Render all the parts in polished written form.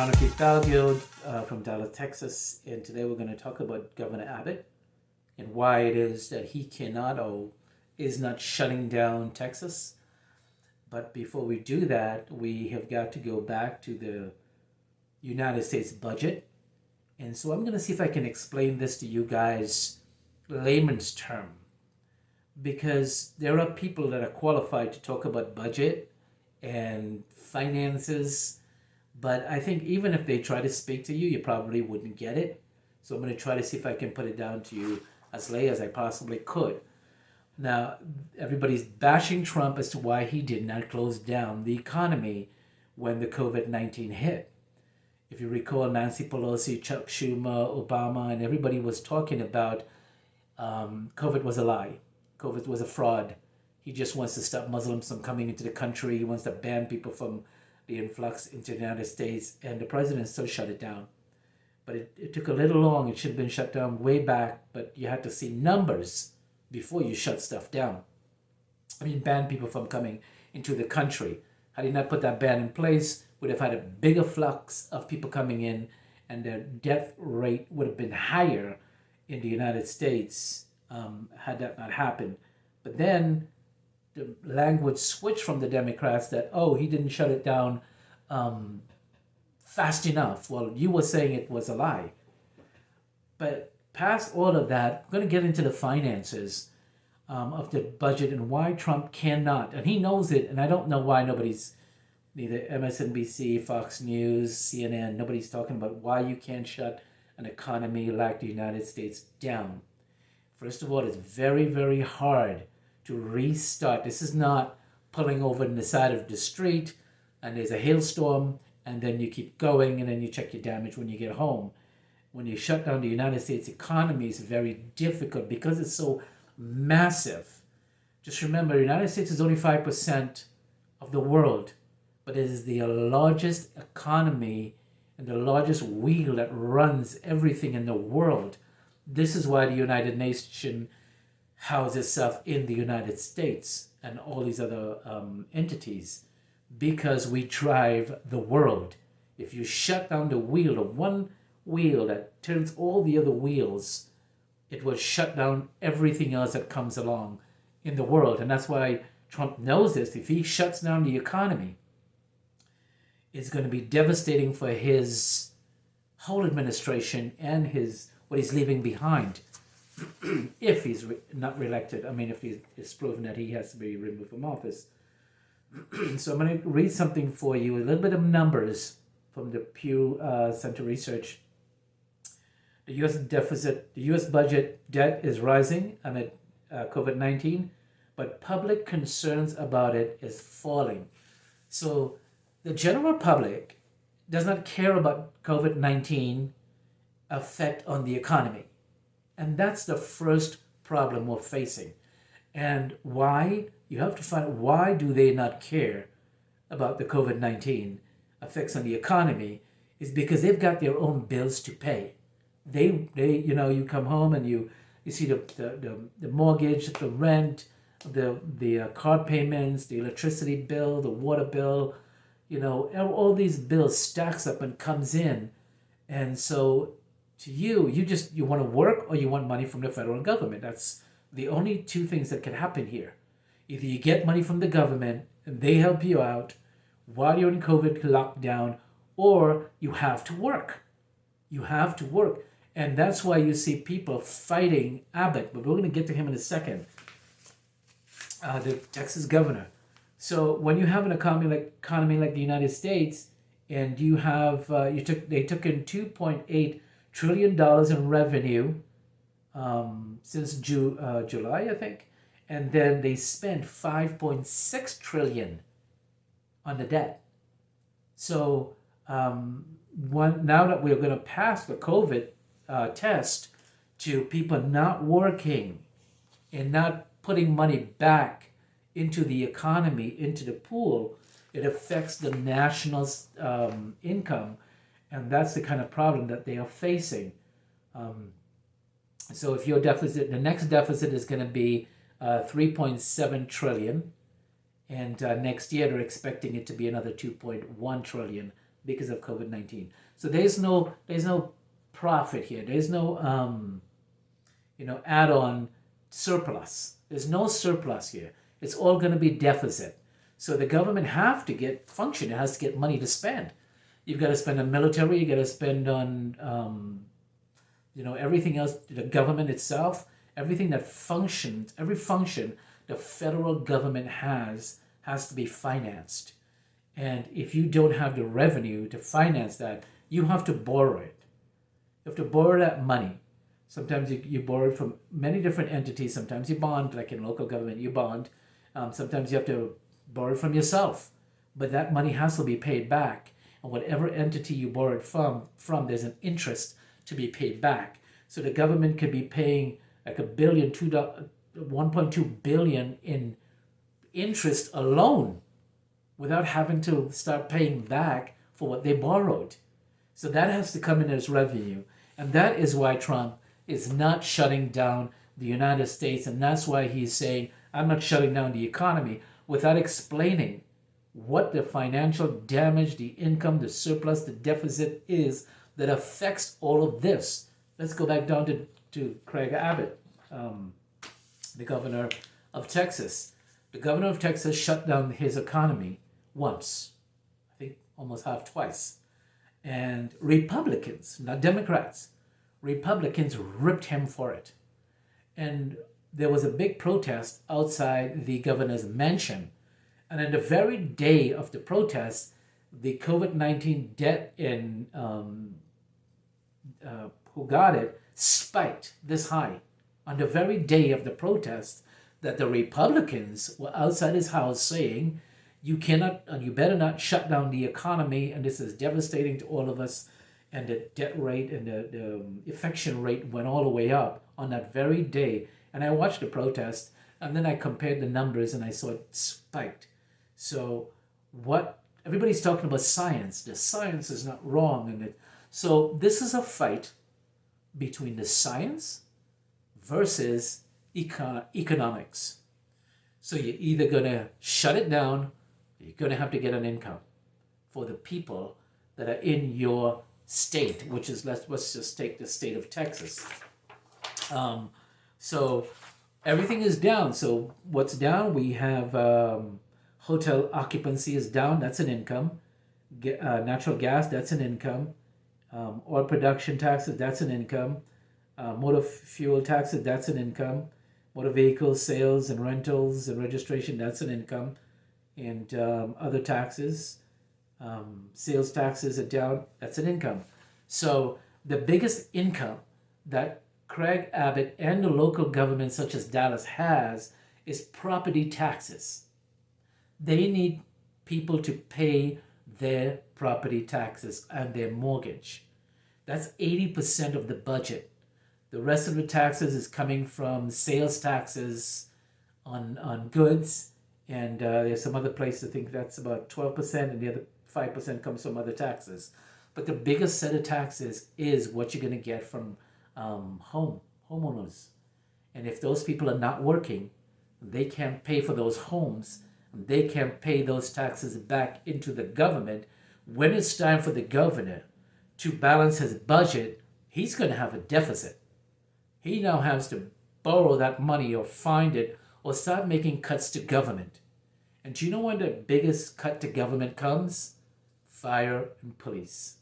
Sirrano Keith Baldeo from Dallas, Texas, and today we're going to talk about Governor Abbott and why it is that he cannot or is not shutting down Texas. But before we do that, we have got to go back to the United States budget. And so I'm going to see if I can explain this to you guys layman's term, because there are people that are qualified to talk about budget and finances. But I think even if they try to speak to you, you probably wouldn't get it. So I'm going to try to see if I can put it down to you as lay as I possibly could. Now, everybody's bashing Trump as to why he did not close down the economy when the COVID-19 hit. If you recall, Nancy Pelosi, Chuck Schumer, Obama, and everybody was talking about COVID was a lie. COVID was a fraud. He just wants to stop Muslims from coming into the country. He wants to ban people from the influx into the United States, and the president still shut it down. But it took a little long. It should have been shut down way back, but you had to see numbers before you shut stuff down. I mean, ban people from coming into the country. Had he not put that ban in place, would have had a bigger flux of people coming in, and the death rate would have been higher in the United States had that not happened. But then the language switched from the Democrats that, oh, he didn't shut it down fast enough. Well, you were saying it was a lie. But past all of that, I'm going to get into the finances of the budget and why Trump cannot. And he knows it, and I don't know why nobody's, neither MSNBC, Fox News, CNN, nobody's talking about why you can't shut an economy like the United States down. First of all, it's very, very hard to restart. This is not pulling over on the side of the street and there's a hailstorm and then you keep going and then you check your damage when you get home. When you shut down the United States economy, it's very difficult because it's so massive. Just remember, the United States is only 5% of the world, but it is the largest economy and the largest wheel that runs everything in the world. This is why the United Nations houses itself in the United States and all these other entities, because we drive the world. If you shut down the wheel, the one wheel that turns all the other wheels, it will shut down everything else that comes along in the world. And that's why Trump knows this. If he shuts down the economy, it's going to be devastating for his whole administration and what he's leaving behind. If he's not reelected, I mean, if it's proven that he has to be removed from office. So I'm going to read something for you, a little bit of numbers from the Pew Center Research. The U.S. budget debt is rising amid COVID-19, but public concerns about it is falling. So the general public does not care about COVID-19 effect on the economy. And that's the first problem we're facing. And why? You have to find out why do they not care about the COVID-19 effects on the economy, is because they've got their own bills to pay. They you come home and you see the mortgage, the rent, the car payments, the electricity bill, the water bill, all these bills stacks up and comes in. And so to you want to work or you want money from the federal government. That's the only two things that can happen here. Either you get money from the government and they help you out while you're in COVID lockdown, or you have to work. You have to work. And that's why you see people fighting Abbott, but we're going to get to him in a second. The Texas governor. So when you have an economy like the United States, and you have they took in $2.8 trillion in revenue since July, I think, and then they spent $5.6 trillion on the debt. So now that we're going to pass the COVID test to people not working and not putting money back into the economy, into the pool, it affects the national income, and that's the kind of problem that they are facing. So if your deficit, the next deficit is going to be 3.7 trillion, and next year they're expecting it to be another 2.1 trillion because of COVID-19. So there's no profit here. There's no add-on surplus. There's no surplus here. It's all going to be deficit. So the government have to get function. It has to get money to spend. You've got to spend on military. You got to spend on everything else. The government itself, everything that functions, every function the federal government has to be financed. And if you don't have the revenue to finance that, you have to borrow it. You have to borrow that money. Sometimes you borrow it from many different entities. Sometimes you bond, like in local government, you bond. Sometimes you have to borrow it from yourself. But that money has to be paid back. And whatever entity you borrowed from, there's an interest to be paid back. So the government could be paying like $1.2 billion in interest alone without having to start paying back for what they borrowed. So that has to come in as revenue. And that is why Trump is not shutting down the United States. And that's why he's saying, I'm not shutting down the economy, without explaining what the financial damage, the income, the surplus, the deficit is that affects all of this. Let's go back down to Greg Abbott, the governor of Texas. The governor of Texas shut down his economy once, I think almost twice. And Republicans, not Democrats, Republicans ripped him for it. And there was a big protest outside the governor's mansion. And on the very day of the protest, the COVID-19 death in who got it spiked this high. On the very day of the protest, that the Republicans were outside his house saying, you cannot and you better not shut down the economy, and this is devastating to all of us. And the death rate and the infection rate went all the way up on that very day. And I watched the protest, and then I compared the numbers, and I saw it spiked. So what everybody's talking about science. The science is not wrong. So this is a fight between the science versus economics. So you're either going to shut it down, or you're going to have to get an income for the people that are in your state, which is, let's just take the state of Texas. So everything is down. So what's down? We have hotel occupancy is down. That's an income. Natural gas, that's an income. Oil production taxes, that's an income. Motor fuel taxes, that's an income. Motor vehicle sales and rentals and registration, that's an income. And other taxes, sales taxes are down, that's an income. So the biggest income that Greg Abbott and the local government such as Dallas has is property taxes. They need people to pay their property taxes and their mortgage. That's 80% of the budget. The rest of the taxes is coming from sales taxes on goods, and there's some other place I think that's about 12%, and the other 5% comes from other taxes. But the biggest set of taxes is what you're going to get from homeowners. And if those people are not working, they can't pay for those homes. They can't pay those taxes back into the government. When it's time for the governor to balance his budget, he's going to have a deficit. He now has to borrow that money or find it or start making cuts to government. And do you know when the biggest cut to government comes? Fire and police.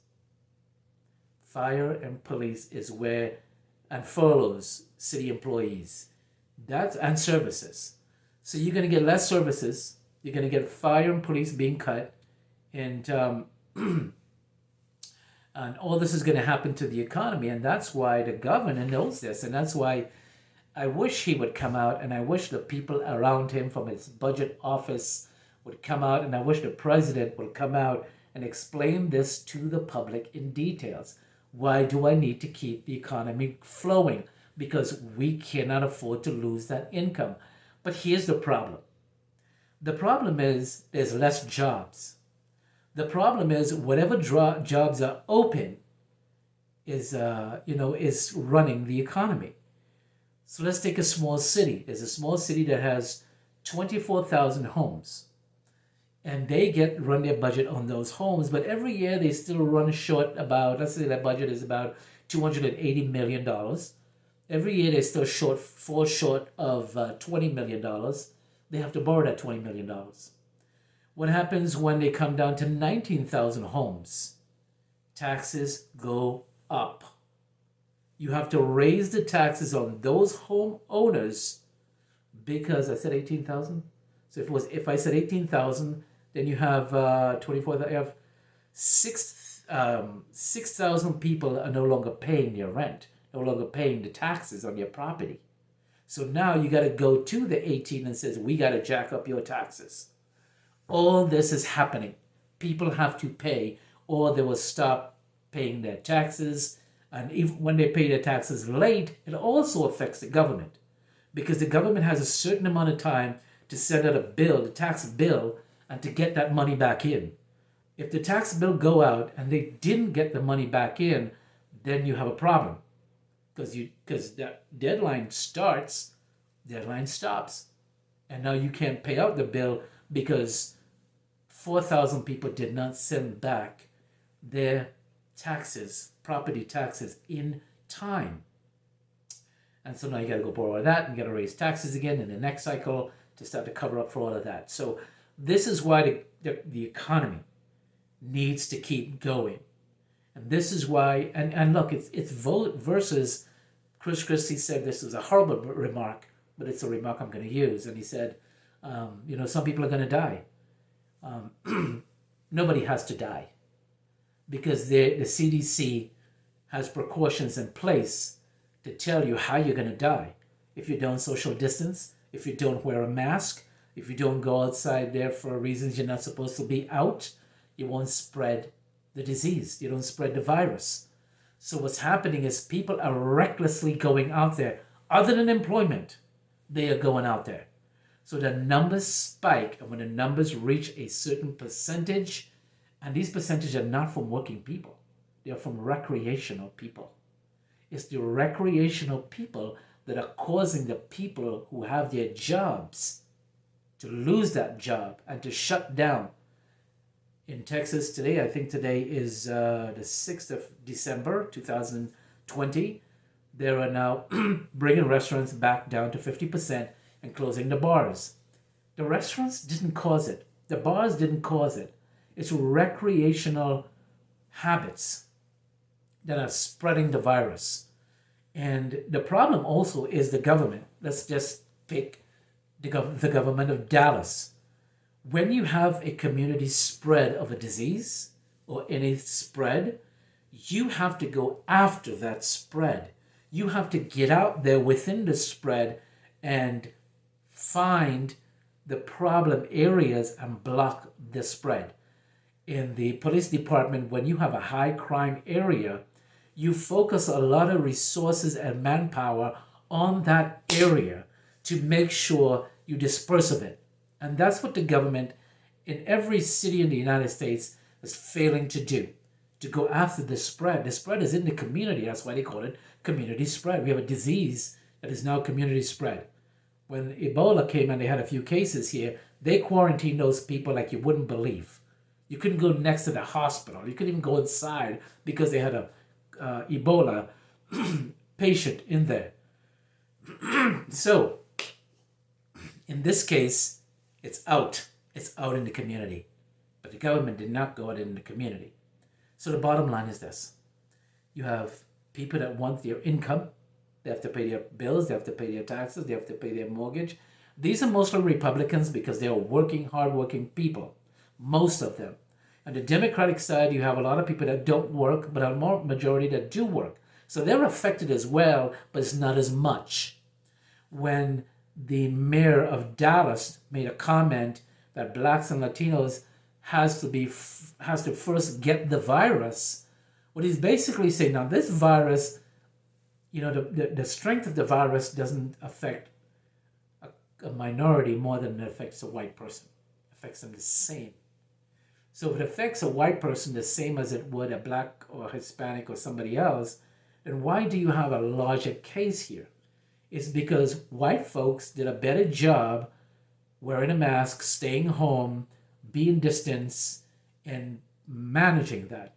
Fire and police is where, and furloughs city employees. And services. So you're going to get less services. You're going to get fire and police being cut. And and all this is going to happen to the economy. And that's why the governor knows this. And that's why I wish he would come out, and I wish the people around him from his budget office would come out, and I wish the president would come out and explain this to the public in details. Why do I need to keep the economy flowing? Because we cannot afford to lose that income. But here's the problem. The problem is there's less jobs. The problem is whatever jobs are open is running the economy. So let's take a small city. There's a small city that has 24,000 homes. and they run their budget on those homes. But every year they still run short about, let's say that budget is about $280 million. Every year they still fall short of $20 million. They have to borrow that $20 million. What happens when they come down to 19,000 homes? Taxes go up. You have to raise the taxes on those homeowners because I said 18,000. So if I said 18,000, then you have 24. You have 6,000 people are no longer paying their rent, no longer paying the taxes on their property. So now you got to go to the 18 and says, we got to jack up your taxes. All this is happening. People have to pay or they will stop paying their taxes. And even when they pay their taxes late, it also affects the government because the government has a certain amount of time to send out a bill, the tax bill, and to get that money back in. If the tax bill go out and they didn't get the money back in, then you have a problem because that deadline stops, and now you can't pay out the bill because 4,000 people did not send back their taxes, property taxes, in time. And so now you got to go borrow that and you got to raise taxes again in the next cycle to start to cover up for all of that. So this is why the economy needs to keep going. And this is why, and look, it's vote versus, Chris Christie said this was a horrible remark, but it's a remark I'm going to use. And he said, some people are going to die. Nobody has to die because the CDC has precautions in place to tell you how you're going to die. If you don't social distance, if you don't wear a mask, if you don't go outside there for reasons you're not supposed to be out, you won't spread the disease. You don't spread the virus. So what's happening is people are recklessly going out there. Other than employment, they are going out there. So the numbers spike, and when the numbers reach a certain percentage, and these percentages are not from working people, they are from recreational people. It's the recreational people that are causing the people who have their jobs to lose that job and to shut down. In Texas today, I think today is the 6th of December, 2020, they are now bringing restaurants back down to 50% and closing the bars. The restaurants didn't cause it. The bars didn't cause it. It's recreational habits that are spreading the virus. And the problem also is the government. Let's just pick the government of Dallas. When you have a community spread of a disease or any spread, you have to go after that spread. You have to get out there within the spread and find the problem areas and block the spread. In the police department, when you have a high crime area, you focus a lot of resources and manpower on that area to make sure you disperse of it. And that's what the government in every city in the United States is failing to do, to go after the spread. The spread is in the community. That's why they call it community spread. We have a disease that is now community spread. When Ebola came and they had a few cases here, they quarantined those people like you wouldn't believe. You couldn't go next to the hospital. You couldn't even go inside because they had a Ebola patient in there. So, in this case, it's out. It's out in the community. But the government did not go out in the community. So the bottom line is this. You have people that want their income. They have to pay their bills. They have to pay their taxes. They have to pay their mortgage. These are mostly Republicans because they are working, hardworking people. Most of them. On the Democratic side, you have a lot of people that don't work, but a majority that do work. So they're affected as well, but it's not as much. When the mayor of Dallas made a comment that blacks and Latinos has to first get the virus, what he's basically saying, now this virus, the strength of the virus doesn't affect a minority more than it affects a white person. It affects them the same. So if it affects a white person the same as it would a black or Hispanic or somebody else, then why do you have a larger case here? It's because white folks did a better job wearing a mask, staying home, being distance and managing that.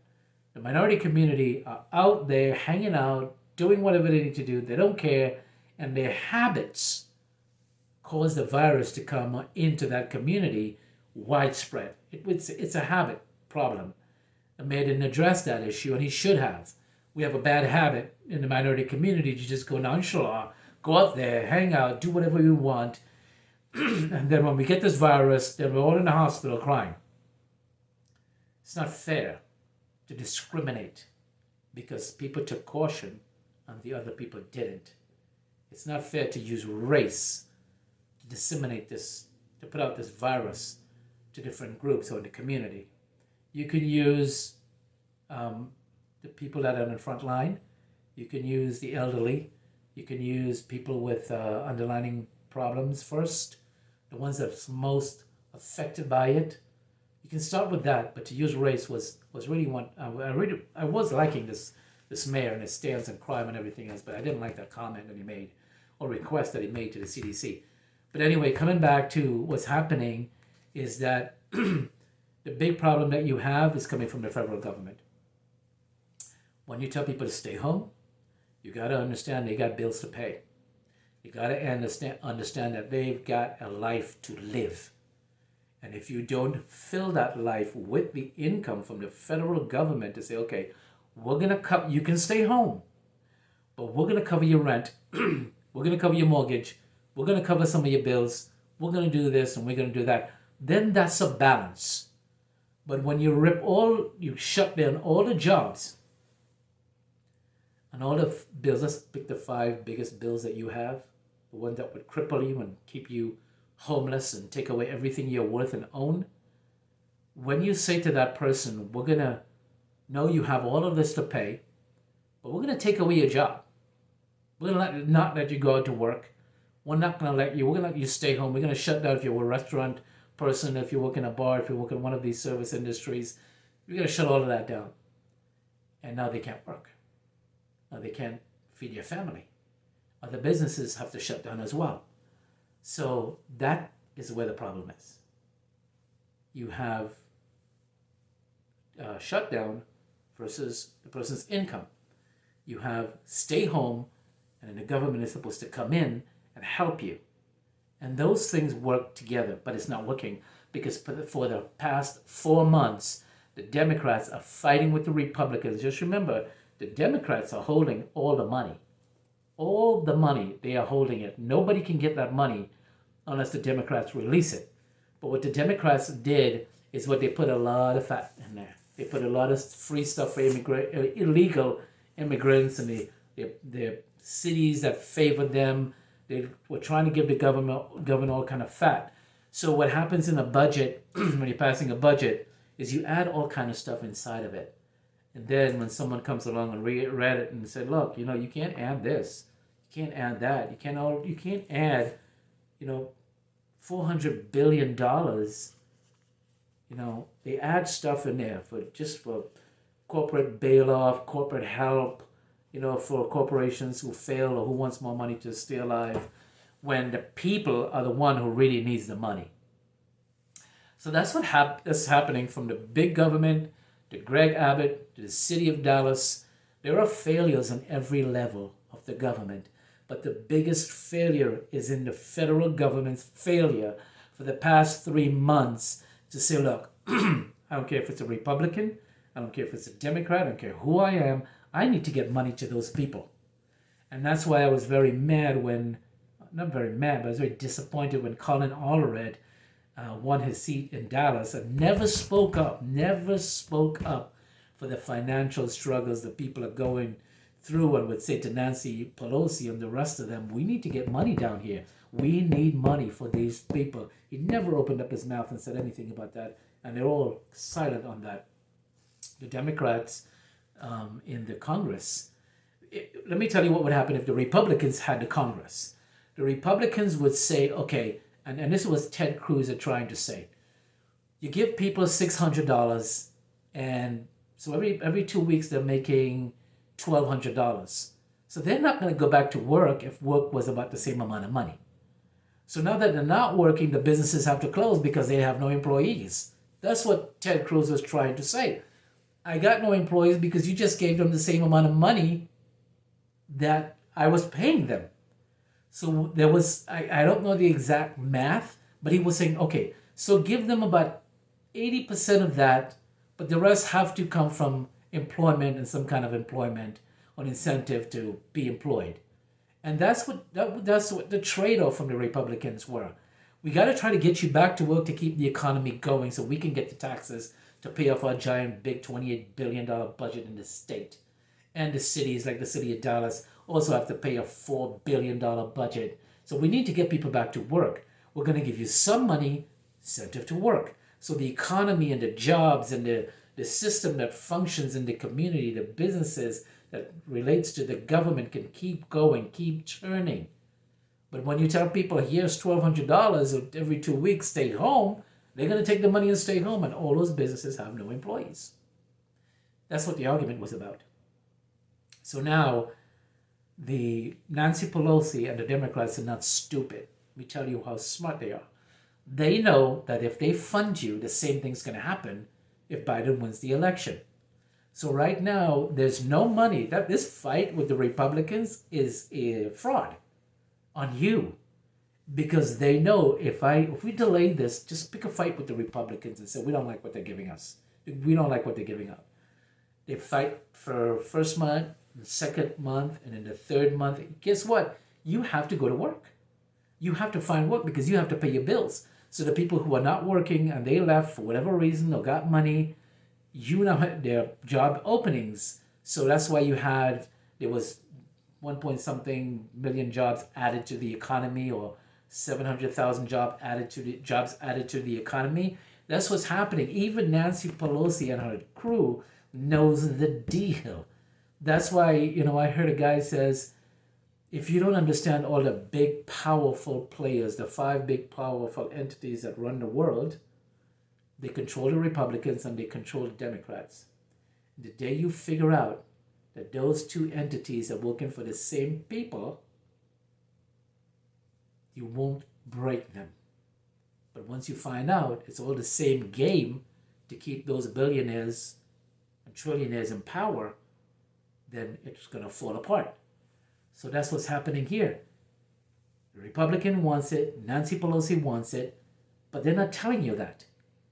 The minority community are out there hanging out, doing whatever they need to do. They don't care, and their habits cause the virus to come into that community widespread. It's a habit problem. The mayor didn't address that issue, and he should have. We have a bad habit in the minority community to just go nonchalant, go out there, hang out, do whatever we want, and then when we get this virus, then we're all in the hospital crying. It's not fair to discriminate because people took caution and the other people didn't. It's not fair to use race to disseminate this, to put out this virus to different groups or in the community. You can use the people that are on the front line. You can use the elderly. You can use people with underlying problems first, the ones that's most affected by it. You can start with that, but to use race was really one. I was liking this mayor and his stance on crime and everything else, but I didn't like that comment that he made or request that he made to the CDC. But anyway, coming back to what's happening is that the big problem that you have is coming from the federal government. When you tell people to stay home, you got to understand they got bills to pay. You got to understand that they've got a life to live. And if you don't fill that life with the income from the federal government to say, okay, we're going to cover, you can stay home, but we're going to cover your rent. We're going to cover your mortgage. We're going to cover some of your bills. We're going to do this and we're going to do that. Then that's a balance. But when you shut down all the jobs and all the bills, let's pick the 5 biggest bills that you have, the one that would cripple you and keep you homeless and take away everything you're worth and own. When you say to that person, we're going to know you have all of this to pay, but we're going to take away your job. We're going to not let you go out to work. We're not going to let you, we're going to let you stay home. We're going to shut down if you're a restaurant person, if you work in a bar, if you work in one of these service industries. We're going to shut all of that down. And now they can't work. Now they can't feed your family. Other businesses have to shut down as well. So that is where the problem is. You have shutdown versus the person's income. You have stay home, and then the government is supposed to come in and help you. And those things work together, but it's not working because for the past 4 months, the Democrats are fighting with the Republicans. Just remember, the Democrats are holding all the money. All the money, they are holding it. Nobody can get that money unless the Democrats release it. But what the Democrats did is what they put a lot of fat in there. They put a lot of free stuff for illegal immigrants and the cities that favored them. They were trying to give the government all kind of fat. So what happens in a budget, when you're passing a budget, is you add all kind of stuff inside of it. And then when someone comes along and read it and said, look, you can't add this. You can't add that. You can't add, $400 billion. They add stuff in there for corporate bailoff, corporate help, for corporations who fail or who wants more money to stay alive, when the people are the one who really needs the money. So that's that's happening from the big government to Greg Abbott to the city of Dallas. There are failures on every level of the government, but the biggest failure is in the federal government's failure for the past 3 months to say, look, I don't care if it's a Republican, I don't care if it's a Democrat, I don't care who I am, I need to get money to those people. And that's why I was very mad not very mad, but I was very disappointed when Colin Allred won his seat in Dallas and never spoke up for the financial struggles that people are going through, and would say to Nancy Pelosi and the rest of them, we need to get money down here. We need money for these people. He never opened up his mouth and said anything about that, and they're all silent on that. The Democrats in the Congress, let me tell you what would happen if the Republicans had the Congress. The Republicans would say, okay, and this was Ted Cruz trying to say, you give people $600, and so every 2 weeks they're making $1,200. So they're not going to go back to work if work was about the same amount of money. So now that they're not working, the businesses have to close because they have no employees That's what Ted Cruz was trying to say. I got no employees because you just gave them the same amount of money that I was paying them. So there was, I don't know the exact math, but he was saying, okay, so give them about 80% of that, but the rest have to come from employment and some kind of employment or incentive to be employed. And that's what the trade-off from the Republicans were. We got to try to get you back to work to keep the economy going so we can get the taxes to pay off our giant big $28 billion budget in the state. And the cities, like the city of Dallas, also have to pay a $4 billion budget. So we need to get people back to work. We're going to give you some money, incentive to work. So the economy and the jobs and the system that functions in the community, the businesses that relates to the government can keep going, keep churning. But when you tell people, here's $1,200 every 2 weeks, stay home, they're going to take the money and stay home, and all those businesses have no employees. That's what the argument was about. So now, the Nancy Pelosi and the Democrats are not stupid. We tell you how smart they are. They know that if they fund you, the same thing's going to happen if Biden wins the election. So right now, there's no money. That this fight with the Republicans is a fraud on you, because they know if we delay this, just pick a fight with the Republicans and say we don't like what they're giving us. We don't like what they're giving up. They fight for first month, the second month, and in the third month. Guess what? You have to go to work. You have to find work because you have to pay your bills. So the people who are not working and they left for whatever reason or got money, you now have their job openings. So that's why there was 1 point something million jobs added to the economy, or 700,000 jobs added to the economy. That's what's happening. Even Nancy Pelosi and her crew knows the deal. That's why, I heard a guy says, if you don't understand all the big, powerful players, the 5 big, powerful entities that run the world, they control the Republicans and they control the Democrats. The day you figure out that those 2 entities are working for the same people, you won't break them. But once you find out it's all the same game to keep those billionaires and trillionaires in power, then it's going to fall apart. So that's what's happening here. The Republican wants it, Nancy Pelosi wants it, but they're not telling you that.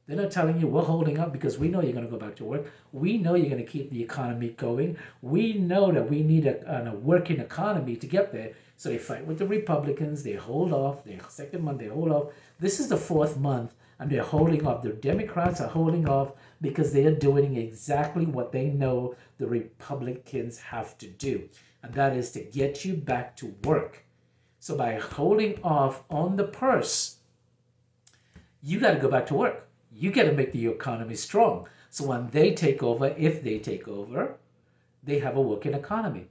They're not telling you we're holding up because we know you're going to go back to work. We know you're going to keep the economy going. We know that we need a working economy to get there. So they fight with the Republicans. They hold off. The second month, they hold off. This is the 4th month, and they're holding off. The Democrats are holding off because they are doing exactly what they know the Republicans have to do, and that is to get you back to work. So by holding off on the purse, you got to go back to work. You got to make the economy strong. So when they take over, if they take over, they have a working economy.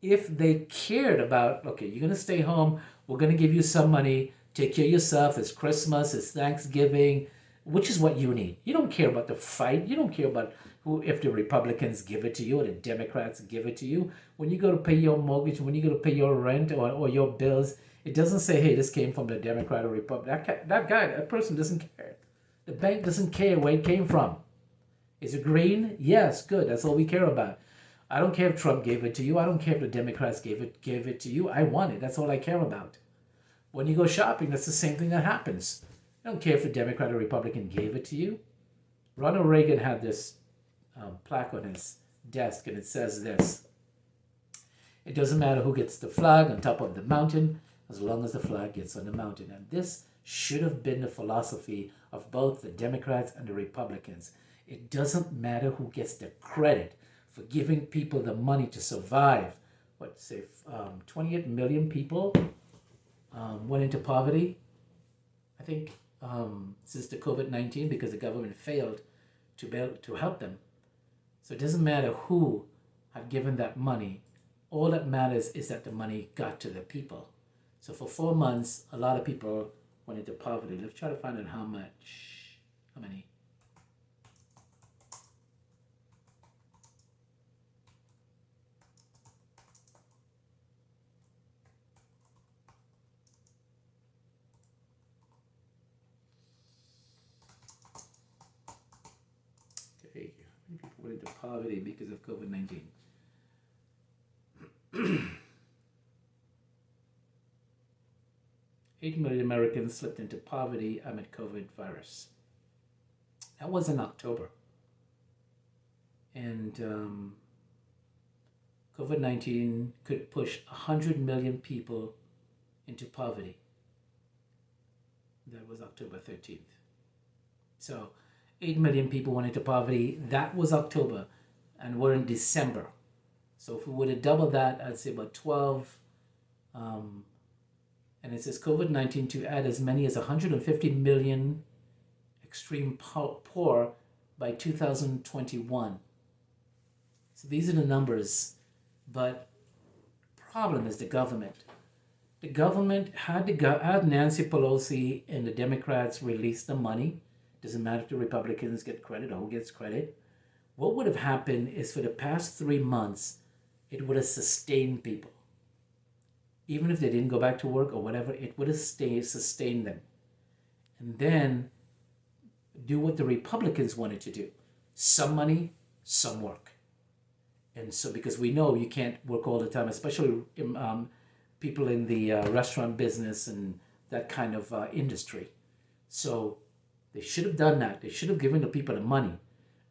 If they cared about, okay, you're going to stay home, we're going to give you some money, take care of yourself, it's Christmas, it's Thanksgiving, which is what you need. You don't care about the fight. You don't care about if the Republicans give it to you or the Democrats give it to you. When you go to pay your mortgage, when you go to pay your rent or your bills, it doesn't say, hey, this came from the Democrat or Republican. That person doesn't care. The bank doesn't care where it came from. Is it green? Yes, good. That's all we care about. I don't care if Trump gave it to you. I don't care if the Democrats gave it to you. I want it. That's all I care about. When you go shopping, that's the same thing that happens. I don't care if the Democrat or Republican gave it to you. Ronald Reagan had this plaque on his desk, and it says this: it doesn't matter who gets the flag on top of the mountain, as long as the flag gets on the mountain. And this should have been the philosophy of both the Democrats and the Republicans. It doesn't matter who gets the credit for giving people the money to survive. 28 million people went into poverty, I think, since the COVID-19, because the government failed to help them. So it doesn't matter who had given that money. All that matters is that the money got to the people. So for 4 months, a lot of people went into poverty. Let's try to find out how many. Hey, people went into poverty because of COVID-19. 8 million Americans slipped into poverty amid COVID virus. That was in October. And COVID-19 could push 100 million people into poverty. That was October 13th. So 8 million people went into poverty. That was October, and we're in December. So if we were to double that, I'd say about 12. And it says COVID-19 to add as many as 150 million extreme poor by 2021. So these are the numbers, but problem is the government. The government had Nancy Pelosi and the Democrats release the money. Doesn't matter if the Republicans get credit or who gets credit. What would have happened is for the past 3 months, it would have sustained people. Even if they didn't go back to work or whatever, it would have sustained them. And then do what the Republicans wanted to do. Some money, some work. And so because we know you can't work all the time, especially people in the restaurant business and that kind of industry. So they should have done that. They should have given the people the money.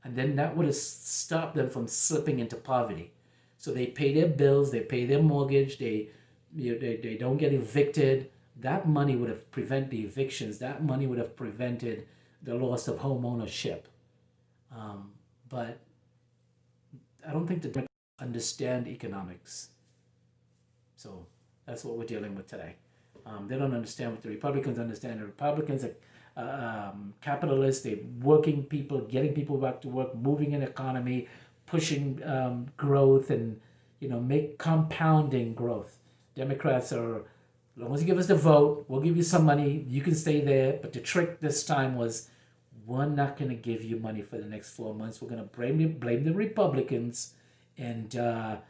And then that would have stopped them from slipping into poverty. So they pay their bills, they pay their mortgage, they don't get evicted. That money would have prevented the evictions. That money would have prevented the loss of home ownership. But I don't think the Democrats understand economics. So that's what we're dealing with today. They don't understand what the Republicans understand. The Republicans are capitalists. They're working people, getting people back to work, moving an economy, pushing growth and, make compounding growth. Democrats are, as long as you give us the vote, we'll give you some money, you can stay there. But the trick this time was, we're not going to give you money for the next 4 months. We're going to blame the Republicans, and, we're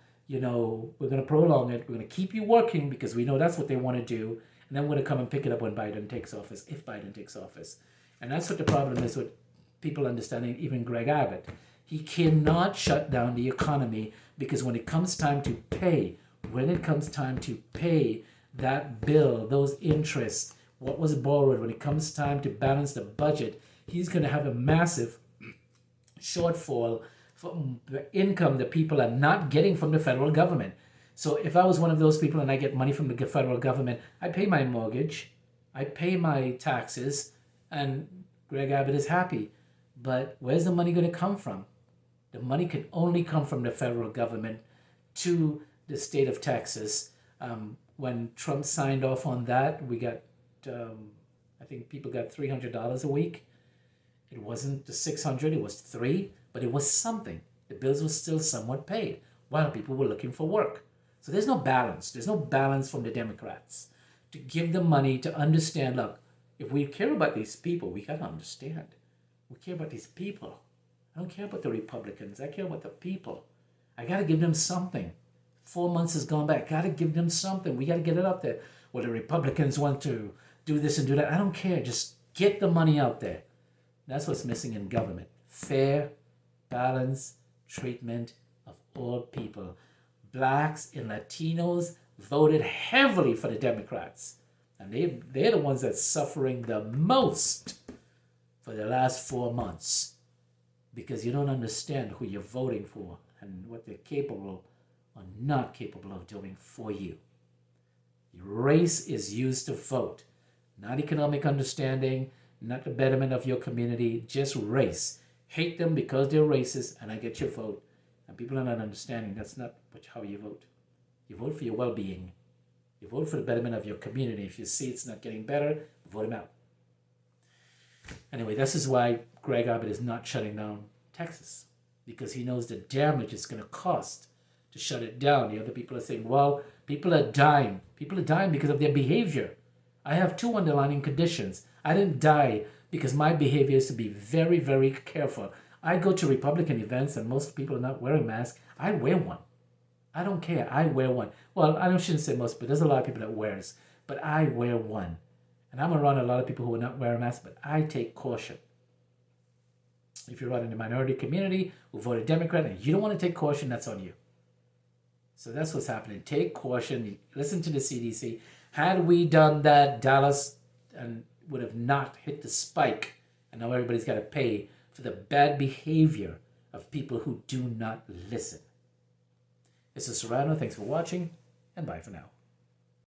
going to prolong it. We're going to keep you working because we know that's what they want to do. And then we're going to come and pick it up when Biden takes office, if Biden takes office. And that's what the problem is with people understanding, even Greg Abbott. He cannot shut down the economy because when it comes time to pay, that bill, those interests, what was borrowed, when it comes time to balance the budget, he's going to have a massive shortfall from the income that people are not getting from the federal government. So if I was one of those people and I get money from the federal government, I pay my mortgage, I pay my taxes, and Greg Abbott is happy. But where's the money going to come from? The money can only come from the federal government to the state of Texas. When Trump signed off on that, we got, I think people got $300 a week. It wasn't the $600, it was $300, but it was something. The bills were still somewhat paid while people were looking for work. So there's no balance. There's no balance from the Democrats to give them money to understand, look, if we care about these people, we got to understand. We care about these people. I don't care about the Republicans. I care about the people. I got to give them something. 4 months has gone by. I got to give them something. We got to get it out there. Well, the Republicans want to do this and do that. I don't care. Just get the money out there. That's what's missing in government. Fair, balanced treatment of all people. Blacks and Latinos voted heavily for the Democrats. And they're the ones that's suffering the most for the last 4 months. Because you don't understand who you're voting for and what they're capable or not capable of doing for you. Your race is used to vote. Not economic understanding, not the betterment of your community, just race. Hate them because they're racist and I get your vote. And people are not understanding that's not how you vote. You vote for your well-being. You vote for the betterment of your community. If you see it's not getting better, vote him out. Anyway, this is why Greg Abbott is not shutting down Texas, because he knows the damage it's going to cost to shut it down. The other people are saying, well, people are dying. People are dying because of their behavior. I have 2 underlying conditions. I didn't die because my behavior is to be very, very careful. I go to Republican events and most people are not wearing masks. I wear one. I don't care. I wear one. Well, I shouldn't say most, but there's a lot of people that wears. But I wear one. And I'm around a lot of people who are not wearing masks, but I take caution. If you're running the minority community who voted Democrat and you don't want to take caution, that's on you. So that's what's happening. Take caution. Listen to the CDC. Had we done that, Dallas would have not hit the spike. And now everybody's got to pay for the bad behavior of people who do not listen. This is Sirrano. Thanks for watching, and bye for now.